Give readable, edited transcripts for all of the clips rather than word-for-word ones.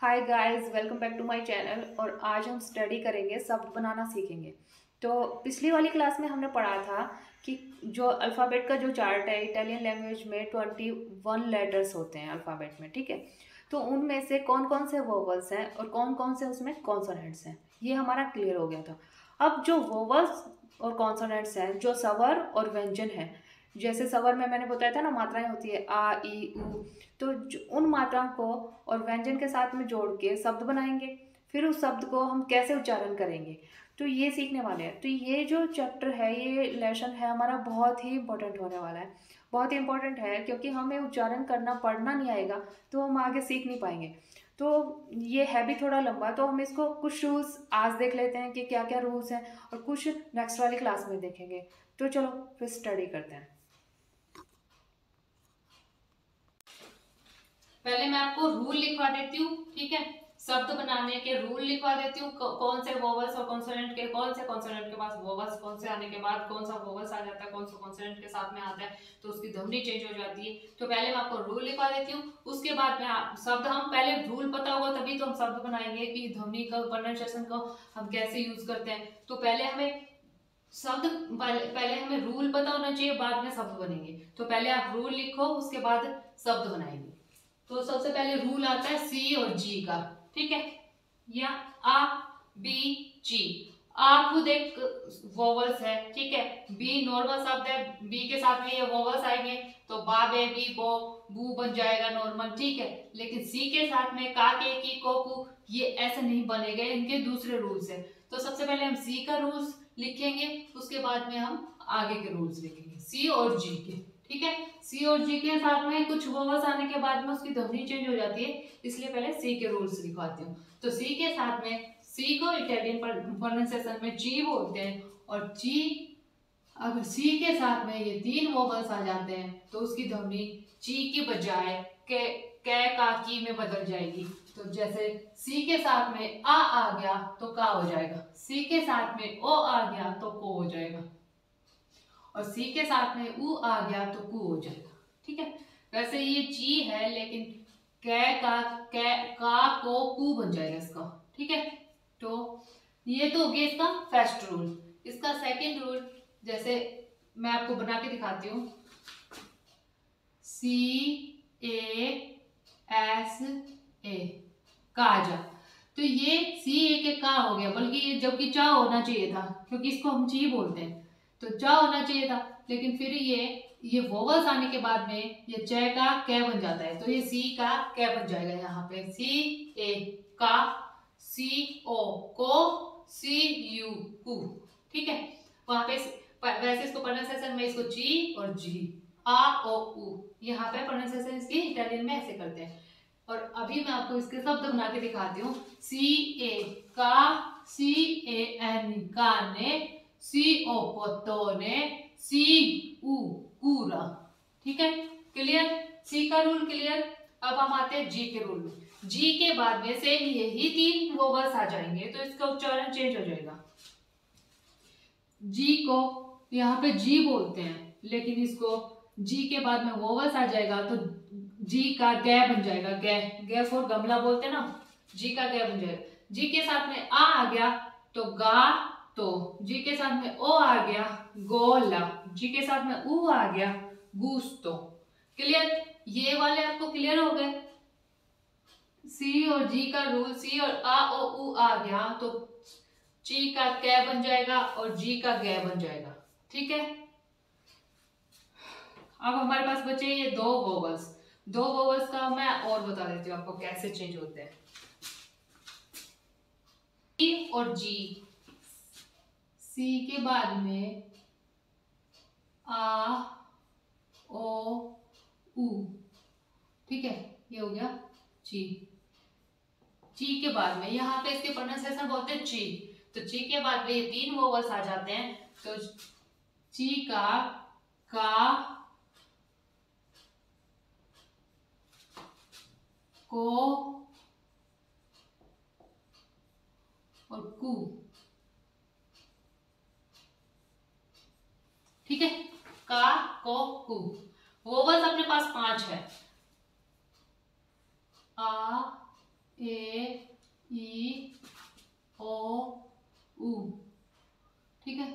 Hi guys, welcome back to my channel. और आज हम स्टडी करेंगे, शब्द बनाना सीखेंगे। तो पिछली वाली क्लास में हमने पढ़ा था कि जो अल्फ़ाबेट का जो चार्ट है, इटालियन लैंग्वेज में 21 लेटर्स होते हैं अल्फ़ाबेट में, ठीक है। तो उनमें से कौन कौन से वोवल्स हैं और कौन कौन से उसमें कॉन्सोनेंट्स हैं, ये हमारा क्लियर हो गया था। अब जो वोवल्स और कॉन्सोनेंट्स हैं, जो स्वर और व्यंजन है, जैसे स्वर में मैंने बताया था ना, मात्राएं होती है आ ई उ। तो उन मात्राओं को और व्यंजन के साथ में जोड़ के शब्द बनाएंगे। फिर उस शब्द को हम कैसे उच्चारण करेंगे, तो ये सीखने वाले हैं। तो ये जो चैप्टर है, ये लेसन है हमारा, बहुत ही इंपॉर्टेंट होने वाला है। बहुत ही इंपॉर्टेंट है क्योंकि हमें उच्चारण करना पढ़ना नहीं आएगा तो हम आगे सीख नहीं पाएंगे। तो ये है भी थोड़ा लंबा, तो हम इसको कुछ रूल्स आज देख लेते हैं कि क्या क्या रूल्स हैं, और कुछ नेक्स्ट वाली क्लास में देखेंगे। तो चलो फिर स्टडी करते हैं। पहले मैं आपको रूल लिखवा देती हूँ, ठीक है। शब्द बनाने के रूल लिखवा देती हूँ, कौन से वोवल्स और कॉन्सोनेंट के, कौन से कॉन्सोनेंट के पास वोवल्स कौन से आने के बाद कौन सा वोवल्स आ जाता है, कौन सा कॉन्सोनेंट के साथ में आता है तो उसकी ध्वनि चेंज हो जाती है। तो पहले मैं आपको रूल लिखवा देती हूँ, उसके बाद में शब्द, हम पहले रूल पता होगा तभी तो हम शब्द बनाएंगे कि ध्वनि का प्रोनाउंसिएशन को हम कैसे यूज करते हैं। तो पहले हमें शब्द, पहले हमें रूल पता होना चाहिए, बाद में शब्द बनेंगे। तो पहले आप रूल लिखो, उसके बाद शब्द बनाएंगे। तो सबसे पहले रूल आता है सी और जी का, ठीक है। या आ बी जी। आ खुद एक वोवल्स है, ठीक है। बी नॉर्मल शब्द है, बी के साथ में ये वोवल्स आएंगे तो बा बे बी बो बू बन जाएगा नॉर्मल, ठीक है। लेकिन सी के साथ में का के की को कु ये ऐसे नहीं बनेगा, इनके दूसरे रूल्स है। तो सबसे पहले हम सी का रूल्स लिखेंगे, उसके बाद में हम आगे के रूल्स लिखेंगे सी और जी के, ठीक है। सी और जी के साथ में कुछ वोवल्स आने के बाद में उसकी ध्वनि चेंज हो जाती है, इसलिए पहले सी के रूल्स लिखवाती हूँ। तो सी के साथ में, सी को इटालियन प्रोनाउंसिएशन में जी बोलते हैं, और जी, अगर सी के साथ में ये तीन वोवल्स आ जाते हैं तो उसकी ध्वनि ची की बजाय के का की में बदल जाएगी। तो जैसे सी के साथ में आ गया तो का हो जाएगा, सी के साथ में ओ आ गया तो को हो जाएगा, और सी के साथ में उ आ गया तो कु हो जाएगा, ठीक है। वैसे ये जी है, लेकिन का को कु बन जाएगा इसका, ठीक है। तो ये तो हो गया इसका फर्स्ट रूल। इसका सेकंड रूल, जैसे मैं आपको बना के दिखाती हूँ, सी ए एस ए, काजा। तो ये सी ए के का हो गया, बल्कि ये जबकि चा होना चाहिए था, क्योंकि इसको हम ची बोलते हैं, तो चा होना चाहिए था। लेकिन फिर ये वोवल्स आने के बाद में ये च का कै बन जाता है, तो ये सी का कै बन जाएगा। यहाँ पे सी ए का, सी ओ को, सी यू कु, ठीक है। वहां पे वैसे इसको प्रोनाउंसिएशन में इसको ची और जी, आ ओ उ, यहाँ पे प्रोनाउंसिएशन इसकी इटालियन में ऐसे करते हैं। और अभी मैं आपको इसके शब्द बना के दिखाती हूँ। सी ए का, सी ए एन काने, सी ओ कोतोने, सी उ कूरा, ठीक है। क्लियर, सी का रूल क्लियर। अब हम आते हैं जी के रूल में। जी के बाद में से यही तीन वोवल्स आ जाएंगे तो इसका उच्चारण चेंज हो जाएगा। जी को यहाँ पे जी बोलते हैं, लेकिन इसको जी के बाद में वोवल्स आ जाएगा तो जी का गै बन जाएगा, गै, गै फॉर गमला बोलते हैं ना, जी का गै बन जाएगा। जी के साथ में आ गया तो गा, तो जी के साथ में ओ आ गया गोला, जी के साथ में ऊ आ गया गुस्तो। क्लियर, ये वाले आपको क्लियर हो गए। सी और जी का रूल, सी और आ ओ ऊ आ गया तो ची का कै बन जाएगा और जी का गै बन जाएगा, ठीक है। अब हमारे पास बचे ये दो वोवल्स। दो वोवल्स का मैं और बता देती हूँ आपको कैसे चेंज होते हैं। सी और जी, सी के बाद में आ ओ उ, ठीक है, ये हो गया ची। ची के बाद में यहाँ पे इसके प्रोनाउंसिएशन बोलते हैं ची, तो ची के बाद में ये तीन वोवल्स आ जाते हैं तो ची का को और कु, ठीक है। का को कु, वोवल्स अपने पास 5 है। आ ए ई ओ ऊ, ठीक है,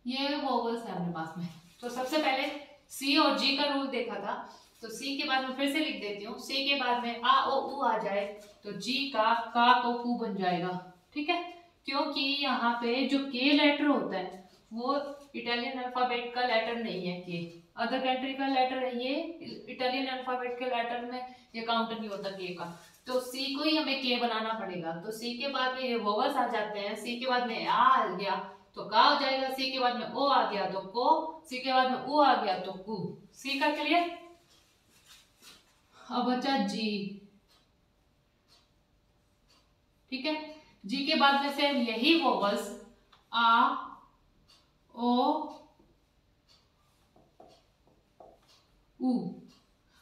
ये वोवल्स है अपने पास में। तो सबसे पहले सी और जी का रूल देखा था, तो सी के बाद में फिर से लिख देती हूँ, सी के बाद में आ ओ ऊ आ जाए तो जी का को कू बन जाएगा, ठीक है, क्योंकि यहाँ पे जो के लेटर होता है वो इटालियन अल्फाबेट का लेटर नहीं है, के अदर कंट्री का लेटर है, ये इटालियन अल्फाबेट के लेटर में ये काउंट नहीं होता के का, तो सी को ही हमें के बनाना पड़ेगा। तो सी के बाद में ये वोवल्स आ जाते हैं, सी के बाद में आ गया तो का हो जाएगा, सी के बाद में ओ आ गया तो को, सी के बाद में ऊ आ गया तो कू। सी का क्लियर। अब बचा जी, ठीक है, जी के बाद में सेम यही वोवल्स आ ओ ऊ।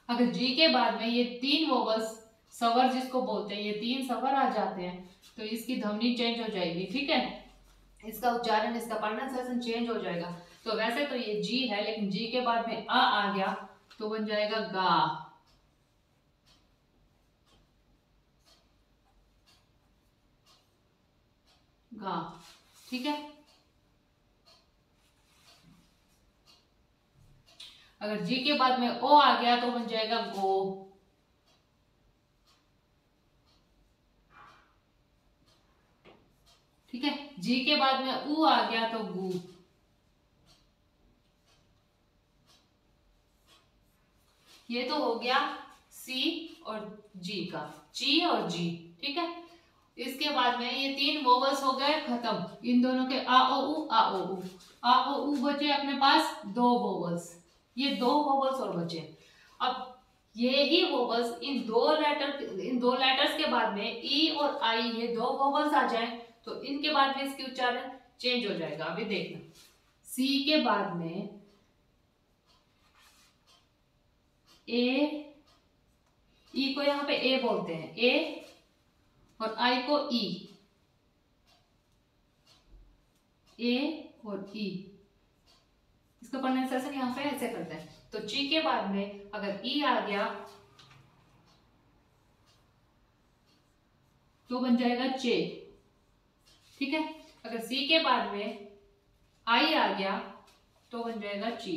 अगर जी के बाद में ये तीन वोवल्स स्वर जिसको बोलते हैं, ये तीन स्वर आ जाते हैं तो इसकी ध्वनि चेंज हो जाएगी, ठीक है, इसका उच्चारण, इसका प्रोनाउंसिएशन चेंज हो जाएगा। तो वैसे तो ये जी है, लेकिन जी के बाद में आ गया तो बन जाएगा गा, गा, ठीक है। अगर जी के बाद में ओ आ गया तो बन जाएगा गो, ठीक है, जी के बाद में ऊ आ गया तो गू, ये तो हो गया सी और जी का, ची और जी, ठीक है। इसके बाद में ये तीन वोवल्स हो गए खत्म, इन दोनों के आ ओ ऊ, आ ओ ऊ, आ ओ ऊ बचे अपने पास दो वोवल्स, ये दो वोवल्स और बचे। अब ये ही वोवल्स इन दो लेटर्स के बाद में ई और आई, ये दो वोवल्स आ जाए तो इनके बाद में इसकी उच्चारण चेंज हो जाएगा। अभी देखना, सी के बाद में ए, ई को यहाँ पे ए बोलते हैं, ए, और आई को ई, ए और ई, इसका प्रोनाउंसिएशन यहाँ पे ऐसे करते हैं। तो जी के बाद में अगर ई आ गया तो बन जाएगा चे, ठीक है। अगर सी के बाद में आई आ गया तो बन जाएगा ची,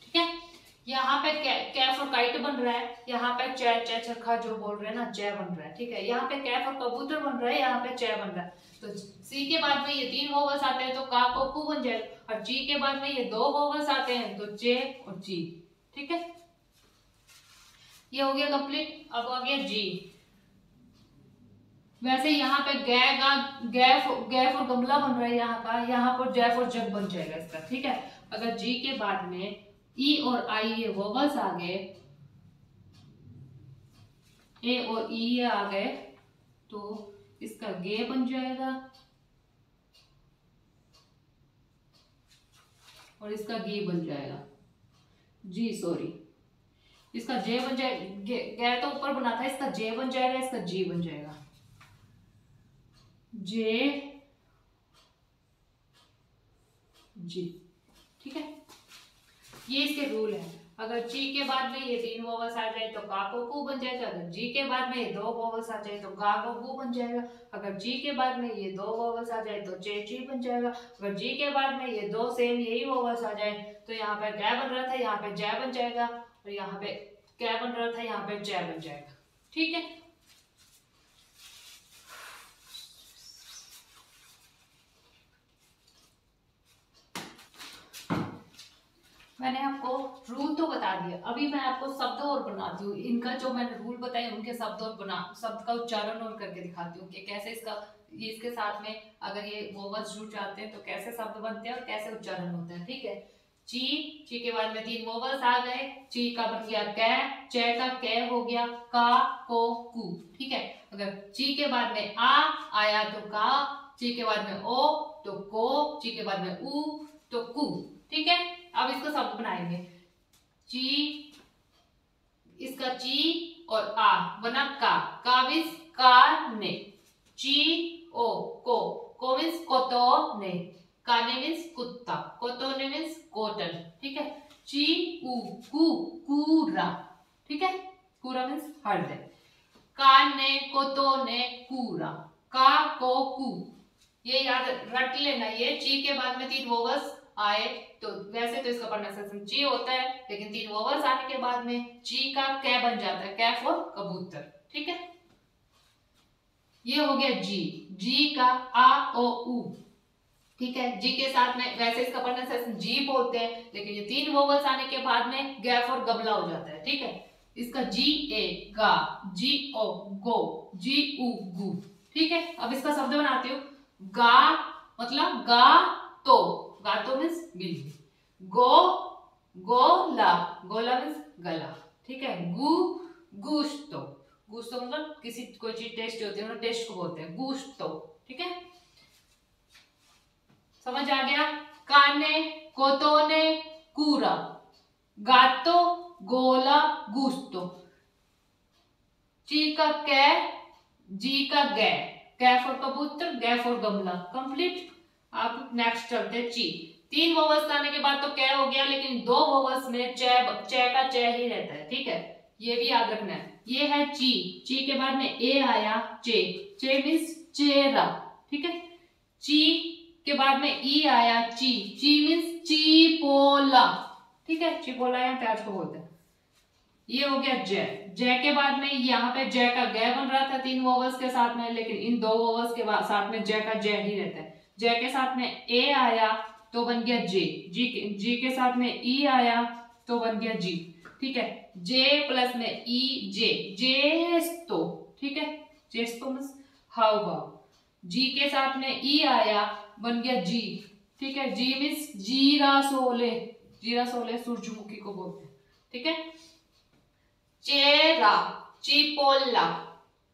ठीक है। यहाँ पे कैफ और काइट बन रहा है, यहाँ पे चे चे चरखा जो बोल रहे हैं ना, चे बन रहा है, ठीक है। यहाँ पे कैफ और कबूतर बन रहा है, यहाँ पे चे बन रहा है। तो सी के बाद में ये तीन वोवल्स आते हैं तो का को कू बन जाए, और जी के बाद में ये दो वोवल्स आते हैं तो चे और जी, ठीक है। ये हो गया कंप्लीट। अब आ गया जी। वैसे यहाँ पे गैफ और गमला बन रहा है यहाँ का, यहाँ पर जैफ और जग बन जाएगा इसका, ठीक है। अगर जी के बाद में ई और आई ये वोवल्स आ गए, ए और ई आ गए तो इसका गे बन जाएगा और इसका गे बन जाएगा, जी सॉरी, इसका जे बन जाएगा, गे तो ऊपर बना था, इसका जे बन जाएगा, इसका जी बन जाएगा, जे जी, ठीक है। ये इसके रूल है। अगर जी के बाद में ये तीन वोवल्स आ जाए तो का को कू बन जाएगा, अगर जी के बाद में ये दो वोवल्स आ जाए तो का को कू बन जाएगा, अगर जी के बाद में ये दो वोवल्स आ जाए तो चे ची बन जाएगा, अगर जी के बाद में ये दो सेम यही वोवल्स आ जाए तो यहाँ पे कै बन रहा था, यहाँ पे जय बन जाएगा, और यहाँ पे कै बन रहा था, यहाँ पे जय बन जाएगा, ठीक है। मैंने आपको रूल तो बता दिया, अभी मैं आपको शब्द और बनाती हूँ, इनका जो मैंने रूल बताए उनके शब्द और शब्द का उच्चारण और करके दिखाती हूँ कि कैसे इसके साथ में अगर ये वोवल्स जुड़ जाते हैं तो कैसे शब्द बनते हैं और कैसे उच्चारण होते हैं, ठीक है। ची के बाद में तीन वोवल्स आ गए, ची का बन गया कै, चे का कै हो गया, का को कू, ठीक है। अगर ची के बाद में आ आया तो का, ची के बाद में ओ तो को, ची के बाद में ऊ तो कू, ठीक है। अब इसको शब्द बनाएंगे, ची, इसका ची और आ बना का मीन्स ने, ची ओ को मीन्स कोतो ने, काने मीन्स कुत्ता, कोतो ने मीन्स कॉटन, ठीक है। ची ऊ कू कूरा, ठीक है, कूरा मीन्स हल्द। काने को तो ने कूरा, का को कू, ये याद रट लेना। ये ची के बाद में 3 वोवल्स आए तो वैसे तो इसका प्रोनाउंसिएशन ची होता है, लेकिन 3 वोवल्स आने के बाद में ची का कै बन जाता है, कै फॉर कबूतर, ठीक है। ये हो गया जी। जी का आ ओ उ, ठीक है। जी के साथ में वैसे इसका प्रोनाउंसिएशन जी बोलते हैं, लेकिन ये 3 वोवल्स आने के बाद में गै फॉर गबला हो जाता है, ठीक है। इसका जी ए गा, जी ओ गो, जी उ गु, ठीक है। अब इसका शब्द बनाती हूँ। गा मतलब गा तो मीन्स बिल्ली। गोला, गोला मीन्स गला, ठीक है। गुस्तो मतलब किसी कोई चीज टेस्ट होती है ना, टेस्ट को बोलते हैं गुस्तो, ठीक है। समझ आ गया। काने कोतोने कूरा, गातो गोला गुस्तो, ची का कै, जी का गै, कै फॉर कबूतर, गै फॉर गमला, कंप्लीट। अब नेक्स्ट चलते ची। 3 वोवल्स आने के बाद तो कै हो गया, लेकिन 2 वोवल्स में चे का चे ही रहता है, ठीक है। ये भी याद रखना है। ये है ची, ची के बाद में ए आया चे मीन्स चेहरा, ठीक है। ची के बाद में ई आया ची मीन्स चीपोला, ठीक है। चीपोला या प्याज को बोलते हैं। ये हो गया जय के बाद में यहाँ पे जय का गै बन रहा था 3 वोवल्स के साथ में, लेकिन इन 2 वोवल्स के साथ में जय का जय ही रहता है। जय के साथ में ए आया तो बन गया जी के साथ में ई आया तो बन गया जी, ठीक है। जे प्लस में ई जेस्तो, ठीक है। जेस्तो मीन्स हाउ भाव। जी के साथ में ई आया बन गया जी, ठीक है। जी मीन्स जीरासोले सूरजमुखी को बोलते हैं, ठीक है। चेरा चिपोला,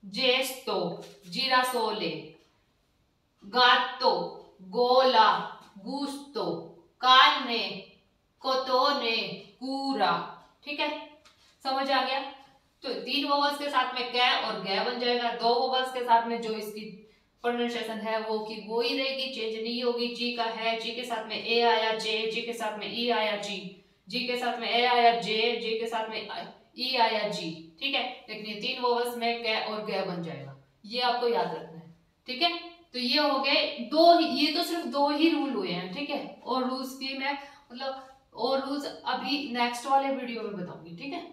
जेस्तो जीरासोले, गातो गोला गुस्तो, काने कोतोने कूरा, ठीक है। समझ आ गया। तो 3 वोवल्स के साथ में कै और गै बन जाएगा। 2 वोवल्स के साथ में जो इसकी प्रोनाउंसिएशन है वो की वो ही रहेगी, चेंज नहीं होगी। ची का है, ची के साथ में ए आया जी के साथ में ई आया जी के साथ में ए आया जे के साथ में ई आया जी, ठीक है। लेकिन ये 3 वोवल्स में कै और गै बन जाएगा, ये आपको याद रखना है, ठीक है। तो ये हो गए ये तो सिर्फ 2 ही रूल हुए हैं, ठीक है। और रूल्स की मैं मतलब और रूल्स अभी नेक्स्ट वाले वीडियो में बताऊंगी, ठीक है।